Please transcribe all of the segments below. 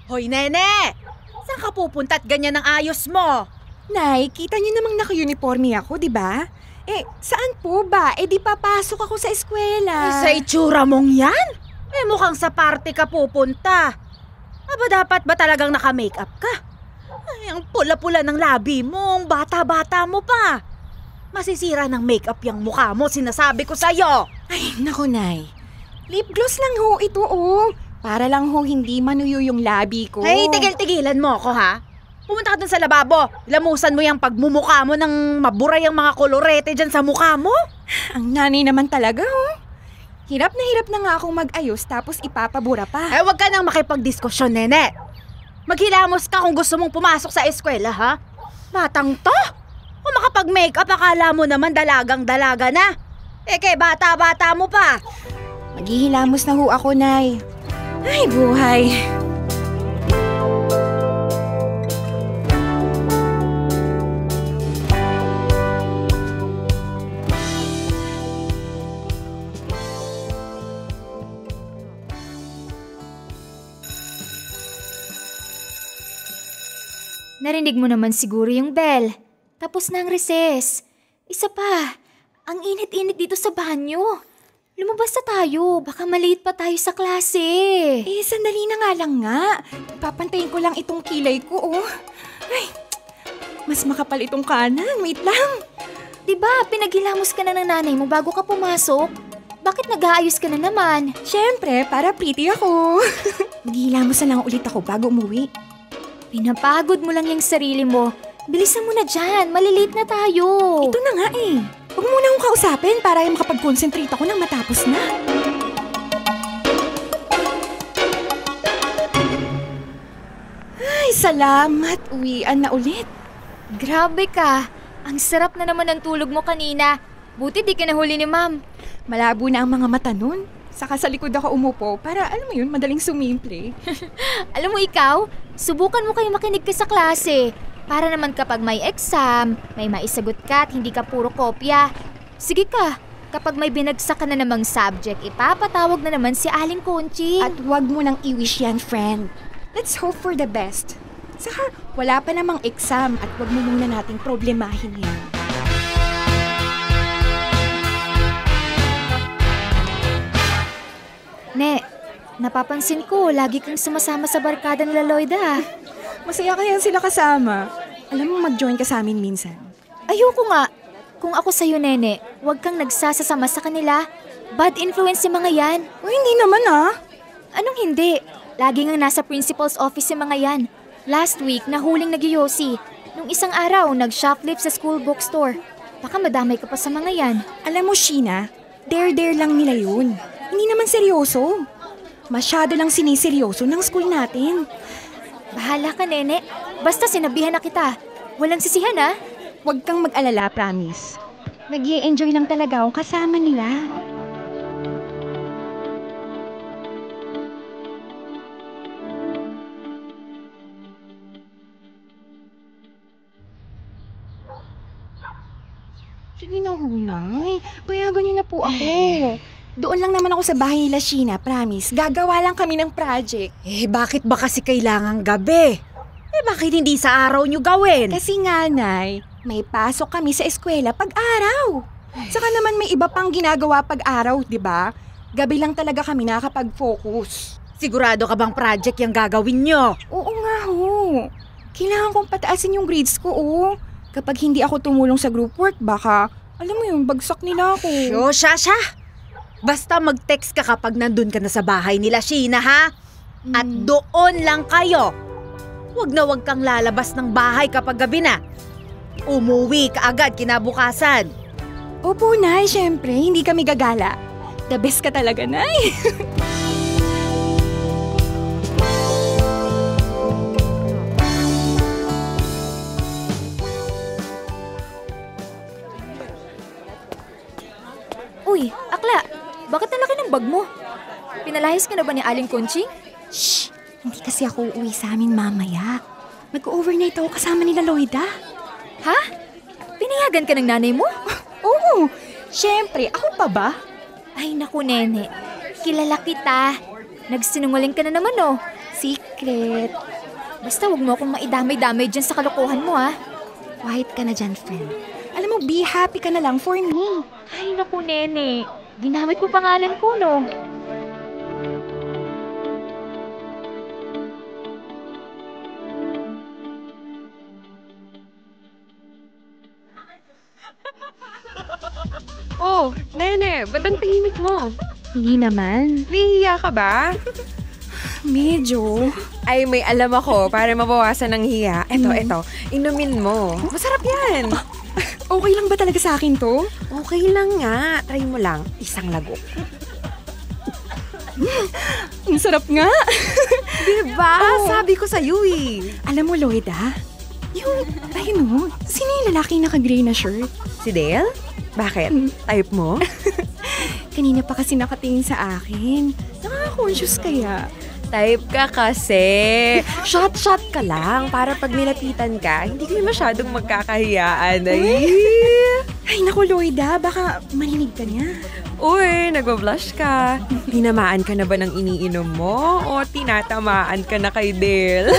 Hoy, nene! Saan ka pupunta at ganyan ang ayos mo? Nay, kita niyo namang naka-uniforme ako, di ba? Saan po ba? Di papasok ako sa eskwela. Sa itsura mong yan? Mukhang sa party ka pupunta. Aba, dapat ba talagang naka-makeup ka? Ay, ang pula-pula ng labi mo, ang bata-bata mo pa. Masisira ng makeup yung mukha mo, sinasabi ko sa'yo. Ay, naku, Nay. Lip gloss lang ho ito, Para lang ho hindi manuyo yung labi ko. Ay, tigil-tigilan mo ako, ha? Pumunta ka dun sa lababo. Lamusan mo yung pagmumukha mo ng maburay ang mga kolorete dyan sa mukha mo. Ang nanay naman talaga, Hirap na nga akong mag-ayos tapos ipapabura pa. Wag ka nang makipagdiskusyon, nene. Maghilamos ka kung gusto mong pumasok sa eskwela, ha? Batang to? Kung makapag-makeup, akala mo naman dalagang-dalaga na. Kaya bata-bata mo pa. Maghihilamos na ho ako, Nay. Ay, buhay. Narinig mo naman siguro yung bell. Tapos na ang recess. Isa pa, ang init-init dito sa banyo. Lumabas na tayo, baka malate pa tayo sa klase. Sandali na nga lang nga. Papantayin ko lang itong kilay ko, Ay, mas makapal itong kanan. Wait lang. Diba, pinaghilamos ka na ng nanay mo bago ka pumasok? Bakit nag-aayos ka na naman? Siyempre, para pretty ako. Maghihilamos na lang ulit ako bago umuwi. Pinapagod mo lang yung sarili mo. Bilisan mo na dyan, malilate na tayo. Ito na nga Huwag mo na akong kausapin para makapag-concentrate ako nang matapos na. Ay, salamat. Uwian na ulit. Grabe ka. Ang sarap na naman ng tulog mo kanina. Buti di ka nahuli ni ma'am. Malabo na ang mga mata nun. Saka sa likod ako umupo para, alam mo yun, madaling sumimple. Alam mo ikaw, subukan mo kayo makinig ka sa klase. Para naman kapag may exam, may maisagot ka at hindi ka puro kopya. Sige ka, kapag may binagsak ka na namang subject, ipapatawag na naman si Aling Conching. At wag mo nang i-wish yan, friend. Let's hope for the best. Saka, wala pa namang exam at wag mo muna nating problemahin yan. Ne, napapansin ko, lagi kang sumasama sa barkada nila Loida. Masaya kaya sila kasama. Alam mo, mag-join ka sa amin minsan. Ayoko nga. Kung ako sa'yo, Nene, huwag kang nagsasasama sa kanila. Bad influence yung mga yan. Hindi naman Anong hindi? Lagi nga nasa principal's office yung mga yan. Last week, nahuling nagyoyosi. Nung isang araw, nag-shoplift sa school bookstore. Baka madamay ka pa sa mga yan. Alam mo, Sheena, dare lang nila yun. Hindi naman seryoso. Masyado lang siniseryoso ng school natin. Bahala ka, Nene. Basta sinabihan na kita. Walang sisihan, Huwag kang mag-alala, promise. Nag-i-enjoy lang talaga ako kasama nila. Sige na, Hunay. Payagan niyo na po ako. Doon lang naman ako sa bahay nila, Sheena, promise. Gagawa lang kami ng project. Bakit ba kasi kailangang gabi? Bakit hindi sa araw nyo gawin? Kasi nga, Nay, may pasok kami sa eskwela pag-araw. Saka naman may iba pang ginagawa pag-araw, di ba? Gabi lang talaga kami nakakapag-focus. Sigurado ka bang project yung gagawin nyo? Oo nga ho. Kailangan kong pataasin yung grades ko, Kapag hindi ako tumulong sa group work, baka, alam mo yun, bagsak nila ako. Shasha! Basta mag-text ka kapag nandun ka na sa bahay nila, Sheena, ha? At doon lang kayo. Huwag na huwag kang lalabas ng bahay kapag gabi na. Umuwi ka agad kinabukasan. Opo, Nay, syempre, hindi kami gagala. The best ka talaga, Nay. Uy, Akla, bakit ang laki ng bag mo? Pinalahis ka na ba ni Aling Conching? Shh! Hindi kasi ako uuwi sa amin mamaya. Mag-overnight ako kasama nila Loida. Ha? Pinayagan ka ng nanay mo? Oo! Siyempre, ako pa ba? Ay naku, Nene. Kilala kita. Nagsinungaling ka na naman, Secret. Basta wag mo akong maidamay-damay dyan sa kalokohan mo, ha? Quiet ka na dyan, friend. Alam mo, be happy ka na lang for me. Ay, naku, nene. Ginamit mo pangalan ko, no? Oh, Nene, ba't ang tahimik mo? Hindi naman. Nahihiya ka ba? Medyo. Ay, may alam ako para mabawasan ng hiya. Eto, inumin mo. Masarap yan. Okay lang ba talaga sa akin to? Okay lang nga. Try mo lang. Isang lagok. Ang sarap nga. Diba? Oh. Sabi ko sa'yo eh. Alam mo, Lloyda, ayun mo, sino yung lalaking naka-gray na shirt? Si Dale? Bakit? Type mo? Kanina pa kasi nakatingin sa akin. Nakaka-conscious kaya. Type ka kasi. Shot ka lang para pag nilapitan ka, hindi kayo masyadong magkakahiyaan. Ay, naku, Lloyda, baka marinig ka niya. Uy, nagwa-blush ka. Tinamaan ka na ba ng iniinom mo? O tinatamaan ka na kay Dale?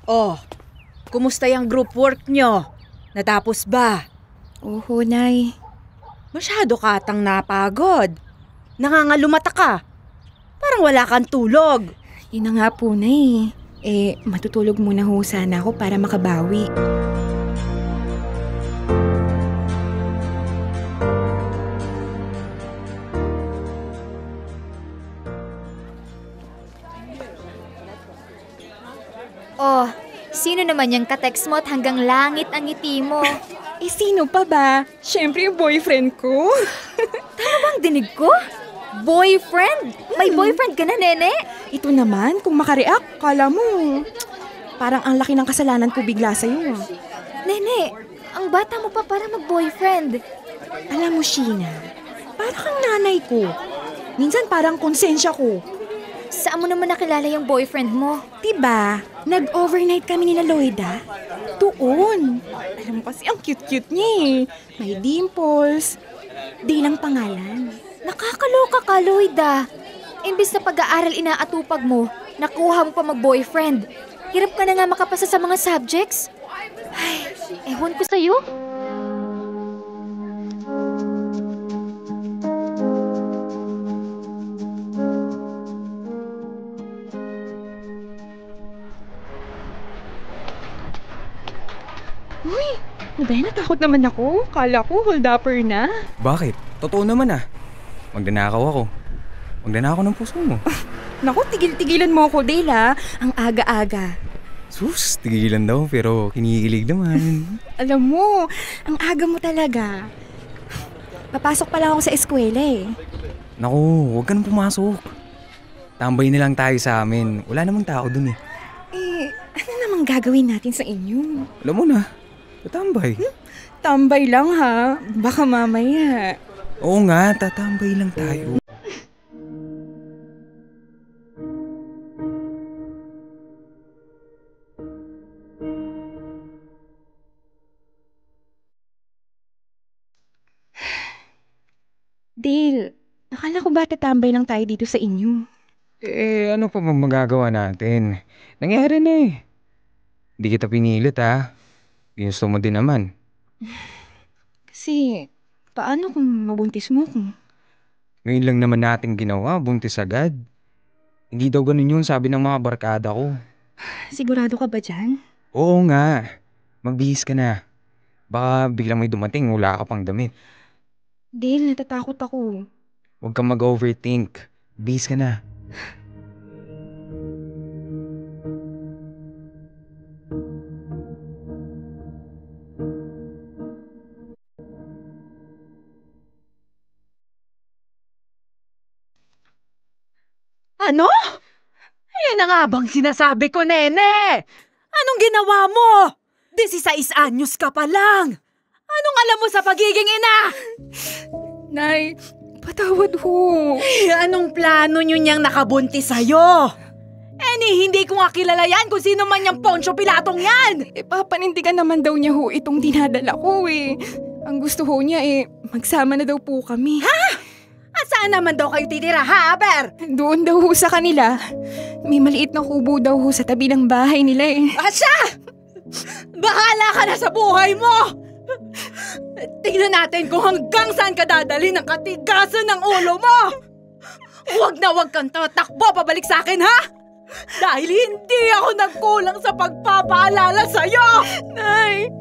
Oh, kumusta yung group work nyo? Natapos ba? Oho, Nay. Masyado ka atang napagod. Nangangalumata ka. Parang wala kang tulog. Yun na nga po, Nay. Matutulog muna ho sana ako para makabawi. Oh, sino naman yung ka-text mo at hanggang langit ang ngiti mo? Sino pa ba? Siyempre yung boyfriend ko. Tama bang dinig ko? Boyfriend? May boyfriend ka na, Nene? Ito naman, kung makareact, kala mo. Parang ang laki ng kasalanan ko bigla sa'yo. Nene, ang bata mo pa para mag-boyfriend. Alam mo, Sheena, parang kang nanay ko. Minsan parang konsensya ko. Saan mo naman nakilala yung boyfriend mo? Diba? Nag-overnight kami ni Lloyda. Doon. Alam mo kasi ang cute-cute niya eh. May dimples. Di lang pangalan. Nakakaloka ka, Lloyda. Imbis na pag-aaral inaatupag mo, nakuha mo pa mag-boyfriend. Hirap ka na nga makapasa sa mga subjects. Ay, ewan ko sa'yo. Uy, natakot naman ako. Kala ko hold-upper na. Bakit? Totoo naman ah. Magdanakaw ako. Magdanakaw ng puso mo. Naku, tigil-tigilan mo ako, Dale ha. Ang aga-aga. Sus, tigilan daw pero kinikilig naman. Alam mo, ang aga mo talaga. Papasok pa lang ako sa eskwela eh. Naku, huwag ka nang pumasok. Tambay na lang tayo sa amin. Wala namang tao dun eh. Ano namang gagawin natin sa inyo? Alam mo na, tatambay. Tambay lang ha. Baka mamaya. Oo nga, tatambay lang tayo. Dale, akala ko ba tatambay lang tayo dito sa inyo? Ano pa bang magagawa natin? Nangyari na eh. Hindi kita pinilit ha. Ginusto mo din naman. Kasi, paano kung mabuntis mo ko? Ngayon lang naman natin ginawa, buntis agad. Hindi daw ganun yun sabi ng mga barkada ko. Sigurado ka ba dyan? Oo nga. Magbihis ka na. Baka biglang may dumating, wala ka pang damit. Dale, natatakot ako. Huwag kang mag-overthink. Bihis ka na. Ano? Ayan na nga bang sinasabi ko, Nene? Anong ginawa mo? 16 anyos ka pa lang. Anong alam mo sa pagiging ina? Nay, patawad ho. Anong plano nyo niyang nakabuntis sa'yo? Hindi ko nga kilala yan kung sino man yung Poncio Pilatong yan. Papanindigan naman daw niya ho itong dinadala ko eh. Ang gusto ho niya magsama na daw po kami. At saan naman daw kayo titira, ha, Aber? Doon daw ho sa kanila. May maliit na kubo daw ho sa tabi ng bahay nila Asya! Bahala ka na sa buhay mo! Tingnan natin kung hanggang saan ka dadali ng katigasan ng ulo mo! Huwag na huwag kang tatakbo pabalik sa akin, ha? Dahil hindi ako nagkulang sa pagpapaalala sa'yo! Nay!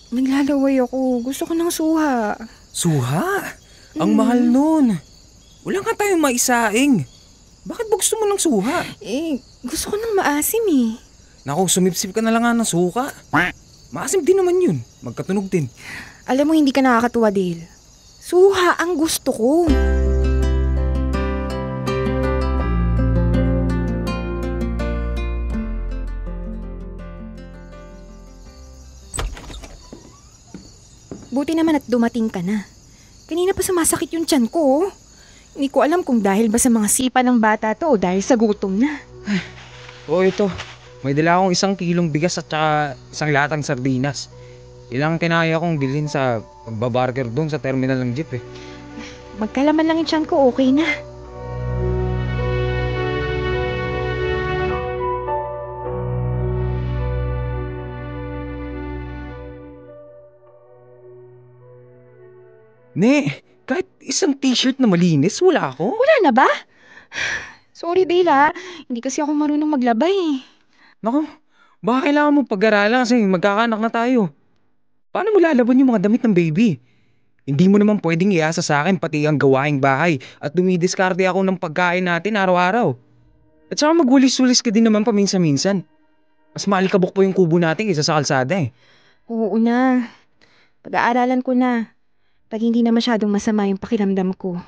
Naglalaway ako. Gusto ko ng suha. Suha? Ang mahal nun. Wala nga tayong maisaing. Bakit ba gusto mo ng suha? Gusto ko ng maasim Naku, sumipsip ka na lang nga ng suka. Maasim din naman yun. Magkatunog din. Alam mo, hindi ka nakakatuwa, Dale. Suha ang gusto ko. Buti naman at dumating ka na. Kanina pa sumasakit yung tiyan ko. Hindi ko alam kung dahil ba sa mga sipa ng bata to o dahil sa gutom na. Ito. May dala akong 1 kilong bigas at saka 1 latang sardinas. Ilang kinaya kong bilhin sa pagbabarger doon sa terminal ng jeep Magkalaman lang yung tiyan ko, okay na. Kahit isang t-shirt na malinis, wala ako. Wala na ba? Sorry, Dale Hindi kasi ako marunong maglabay Naku, baka kailangan mo pag-aralan kasi magkakanak na tayo. Paano mo lalaban yung mga damit ng baby? Hindi mo naman pwedeng iasa sa akin pati ang gawaing bahay at dumidiskarte ako ng pagkain natin araw-araw. At saka magwalis-walis ka din naman paminsan-minsan. Mas maalikabok po yung kubo natin kaysa sa kalsada Oo na. Pag-aaralan ko na. Pag hindi na masyadong masama yung pakiramdam ko.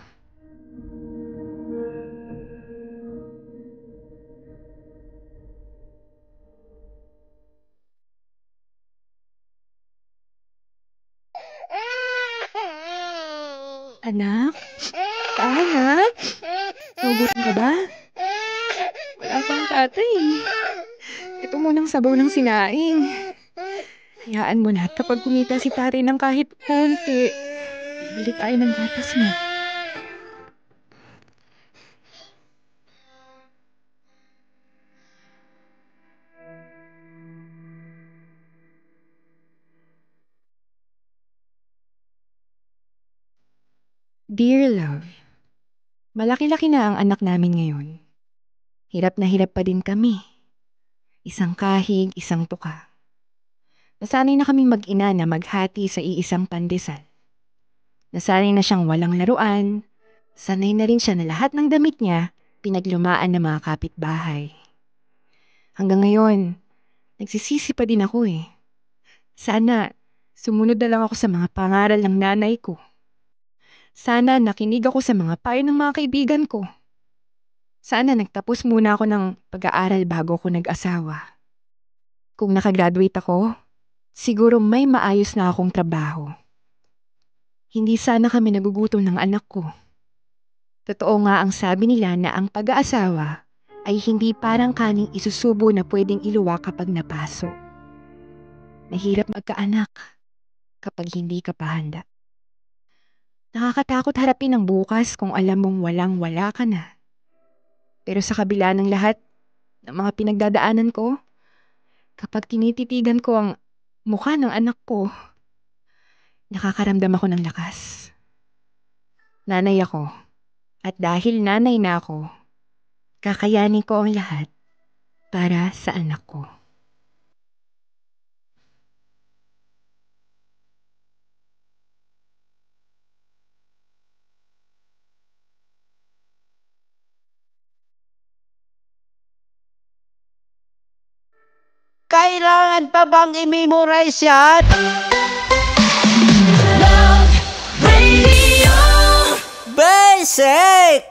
Anak? Anak? Nagugutom ka ba? Wala pang tatay. Ito munang sabaw ng sinaing. Hayaan mo na at kapag kumita si tatay ng kahit konti, bili tayo ng gatas mo. Dear love, malaki-laki na ang anak namin ngayon. Hirap na hirap pa din kami. Isang kahig, isang tuka. Nasanay na kaming mag-ina na maghati sa iisang pandesal. Nasanay na siyang walang laruan. Sanay na rin siya na lahat ng damit niya pinaglumaan ng mga kapitbahay. Hanggang ngayon, nagsisisi pa din ako Sana sumunod na lang ako sa mga pangaral ng nanay ko. Sana nakinig ako sa mga payo ng mga kaibigan ko. Sana nagtapos muna ako ng pag-aaral bago ako nag-asawa. Kung nakagraduate ako, siguro may maayos na akong trabaho. Hindi sana kami nagugutom ng anak ko. Totoo nga ang sabi nila na ang pag-aasawa ay hindi parang kaning isusubo na pwedeng iluwa kapag napaso. Mahirap magkaanak kapag hindi ka pa handa. Nakakatakot harapin ang bukas kung alam mong walang-wala ka na. Pero sa kabila ng lahat ng mga pinagdadaanan ko, kapag tinititigan ko ang mukha ng anak ko, nakakaramdam ako ng lakas. Nanay ako, at dahil nanay na ako, kakayanin ko ang lahat para sa anak ko. Kailangan pa bang i-memorize yan? Basic!